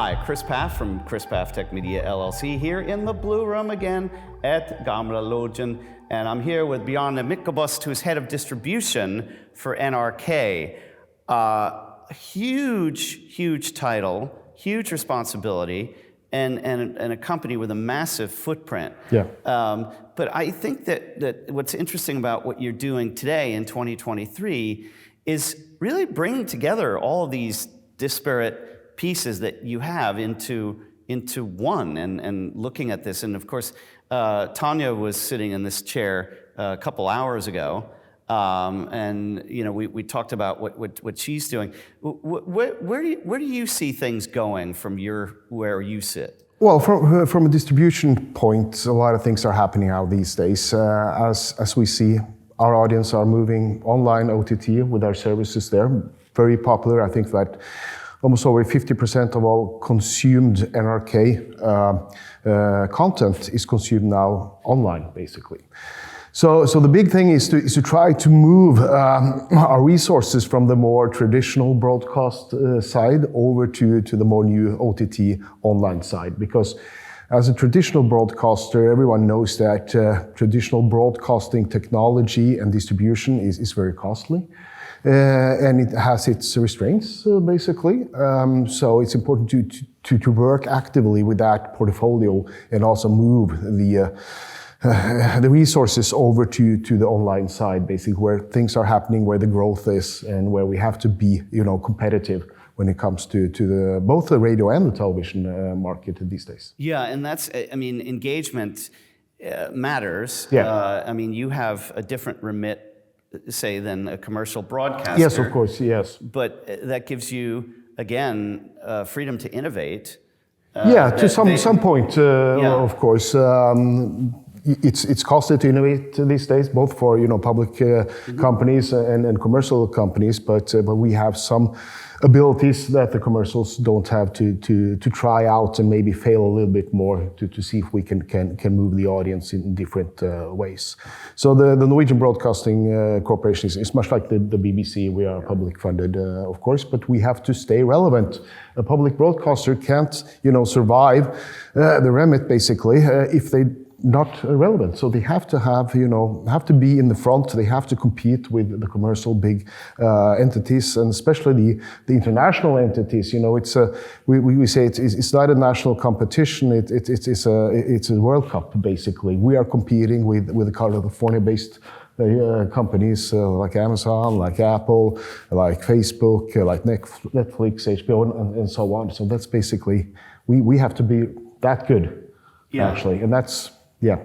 Hi, Chris Paff from Chris Paff Tech Media LLC here in the Blue Room again at Gamla Logen. And I'm here with Bjarne Myklebust, who's head of distribution for NRK. Huge title, huge responsibility, and a company with a massive footprint. Yeah. But I think that what's interesting about what you're doing today in 2023 is really bringing together all of these disparate pieces that you have into one and looking at this. And of course, Tanya was sitting in this chair a couple hours ago, and you know we talked about what she's doing. Where do you see things going from where you sit? Well, from a distribution point, a lot of things are happening now these days. As we see, our audience are moving online OTT with our services there. Very popular. I think that almost over 50% of all consumed NRK content is consumed now online, basically. So the big thing is to try to move our resources from the more traditional broadcast side over to the more new OTT online side. Because as a traditional broadcaster, everyone knows that traditional broadcasting technology and distribution is very costly. And it has its restraints, basically. So it's important to work actively with that portfolio and also move the resources over to the online side, basically, where things are happening, where the growth is, and where we have to be, competitive when it comes to both the radio and the television market these days. Yeah, and that's, engagement matters. Yeah. You have a different remit, say, than a commercial broadcaster. Yes, of course, yes. But that gives you, again, freedom to innovate. To some point, of course. It's costly to innovate these days, both for public companies and commercial companies. But we have some abilities that the commercials don't have to try out and maybe fail a little bit more to see if we can move the audience in different ways. So the Norwegian Broadcasting Corporation is much like the BBC. We are public funded, of course, but we have to stay relevant. A public broadcaster can't survive the remit basically if they not relevant. So they have to have be in the front. They have to compete with the commercial big entities, and especially the international entities. It's we say it's not a national competition. It's a World Cup basically. We are competing with the California-based companies like Amazon, like Apple, like Facebook, like Netflix, HBO, and so on. So that's basically we have to be that good, actually, and that's. Yeah.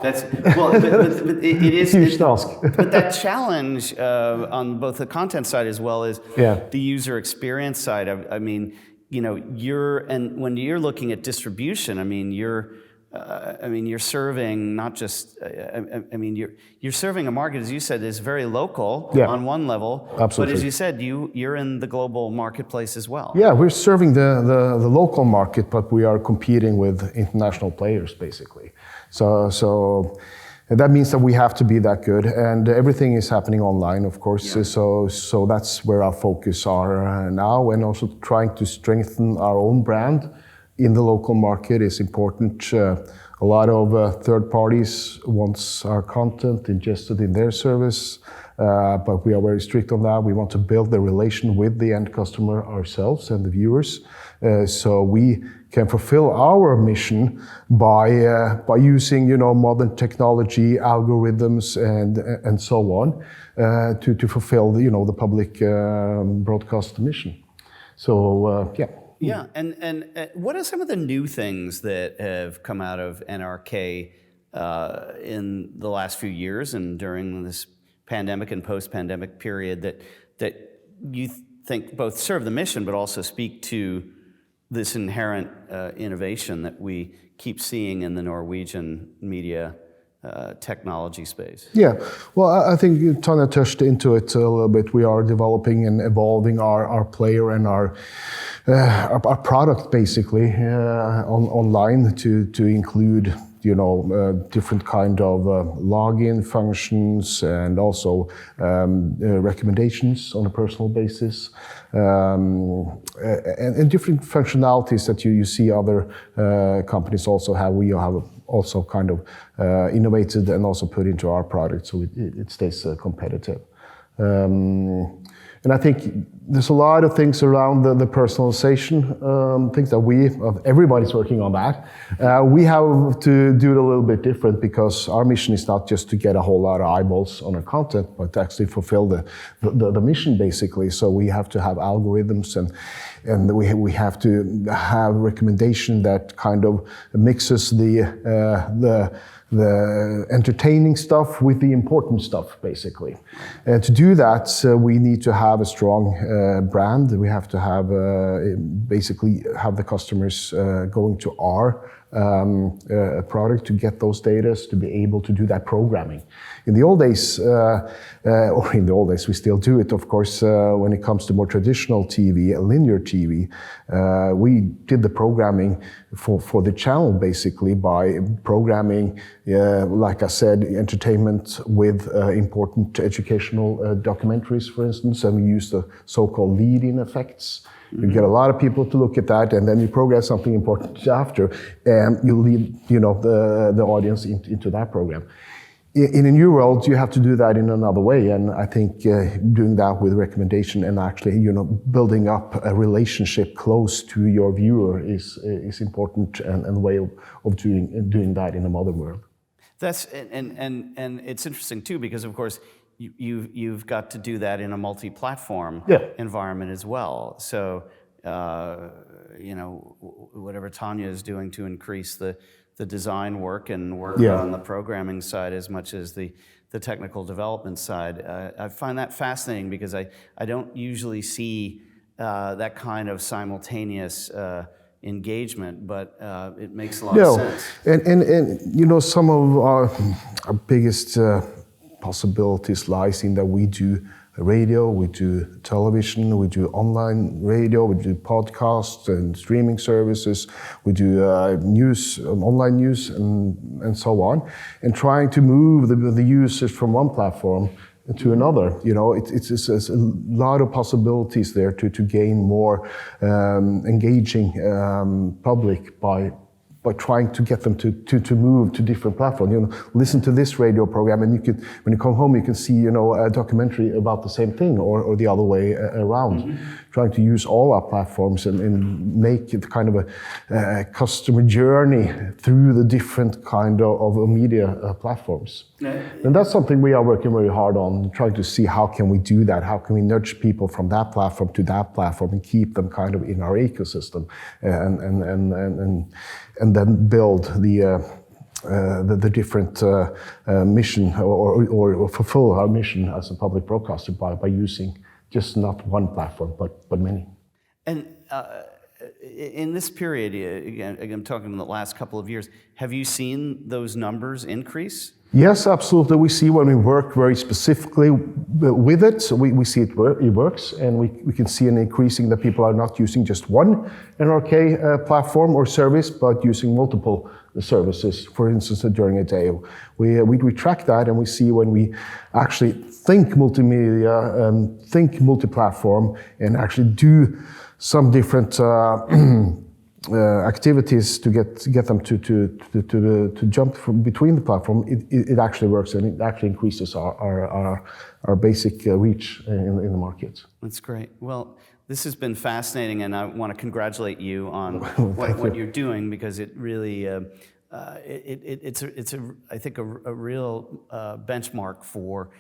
That's but it is a huge task. But that challenge on both the content side as well as the user experience side. When you're looking at distribution, you're serving not just. You're serving a market, as you said, is very local on one level. Absolutely. But as you said, you're in the global marketplace as well. Yeah, we're serving the local market, but we are competing with international players, basically. So that means that we have to be that good, and everything is happening online, of course. Yeah. So that's where our focus are now, and also trying to strengthen our own brand in the local market is important. A lot of third parties wants our content ingested in their service, but we are very strict on that. We want to build the relation with the end customer ourselves and the viewers, so we can fulfill our mission by using modern technology, algorithms, and so on to fulfill the public broadcast mission. So yeah. Yeah, and what are some of the new things that have come out of NRK in the last few years and during this pandemic and post-pandemic period that you think both serve the mission but also speak to this inherent innovation that we keep seeing in the Norwegian media technology space? Yeah, well, I think Tanya touched into it a little bit. We are developing and evolving our player and our product basically online to include different kind of login functions and also recommendations on a personal basis, and different functionalities that you see other companies also have. We have also kind of innovated and also put into our product so it stays competitive. And I think there's a lot of things around the personalization, things that everybody's working on that. We have to do it a little bit different because our mission is not just to get a whole lot of eyeballs on our content, but to actually fulfill the mission basically. So we have to have algorithms and we have to have recommendation that kind of mixes the entertaining stuff with the important stuff, basically. And to do that, we need to have a strong brand. We have to have basically have the customers going to our product to get those data, to be able to do that programming. In the old days, we still do it, of course, when it comes to more traditional TV, linear TV, we did the programming for the channel basically by programming, like I said, entertainment with important educational documentaries, for instance, and we use the so-called lead-in effects. You get a lot of people to look at that, and then you program something important after, and you lead, the audience into that program. In a new world, you have to do that in another way, and I think doing that with recommendation and actually, building up a relationship close to your viewer is important and a way of doing that in a modern world. That's and it's interesting too because of course you've got to do that in a multi-platform environment as well. So whatever Tanya is doing to increase the design work and work on the programming side as much as the technical development side. I find that fascinating because I don't usually see that kind of simultaneous engagement, but it makes a lot of sense. And some of our biggest possibilities lies in that we do radio, we do television, we do online radio, we do podcasts and streaming services, we do news, online news, and so on, and trying to move the users from one platform to another. It's a lot of possibilities there to gain more engaging public by trying to get them to move to different platforms. Listen to this radio program, and when you come home, you can see, a documentary about the same thing, or the other way around. Mm-hmm. Trying to use all our platforms and make it kind of a customer journey through the different kind of media platforms. Yeah. And that's something we are working very hard on, trying to see how can we do that, how can we nudge people from that platform to that platform and keep them kind of in our ecosystem, and then build the different mission or fulfill our mission as a public broadcaster by using just not one platform but many. And in this period, again, I'm talking in the last couple of years, have you seen those numbers increase? Yes, absolutely. We see when we work very specifically with it, so we see it works, and we can see an increasing that people are not using just one NRK platform or service, but using multiple services, for instance, during a day. We track that, and we see when we actually think multimedia and think multi-platform and actually do some different activities to get them to jump from between the platform, it actually works, and it actually increases our basic reach in the market. That's great. Well, this has been fascinating, and I want to congratulate you on what you're doing, because it really it's I think a real benchmark for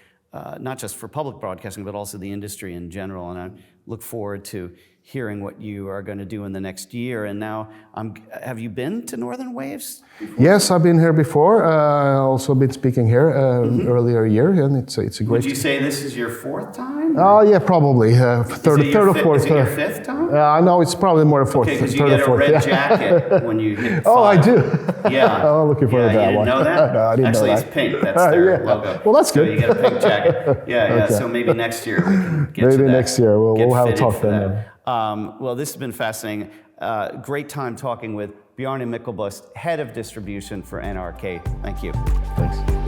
not just for public broadcasting, but also the industry in general. And I look forward to hearing what you are going to do in the next year. And now, have you been to Northern Waves before? Yes, I've been here before. Also been speaking here earlier year, and it's a great. Would you say this is your fourth time? Oh, yeah, probably third or fourth. Is it your fifth time? No, it's probably more a fourth. Okay, because you get a red jacket when you hit 5. Oh, I do. Yeah. Oh, looking forward to that one. You didn't know that? No, I didn't Actually, know that. it's pink. That's their logo. Well, that's good. So you get a pink jacket. Yeah. Okay. So maybe next year we can get to that. Maybe next year we'll have a talk then. Well, this has been fascinating. Great time talking with Bjarne Myklebust, Head of Distribution for NRK. Thank you. Thanks.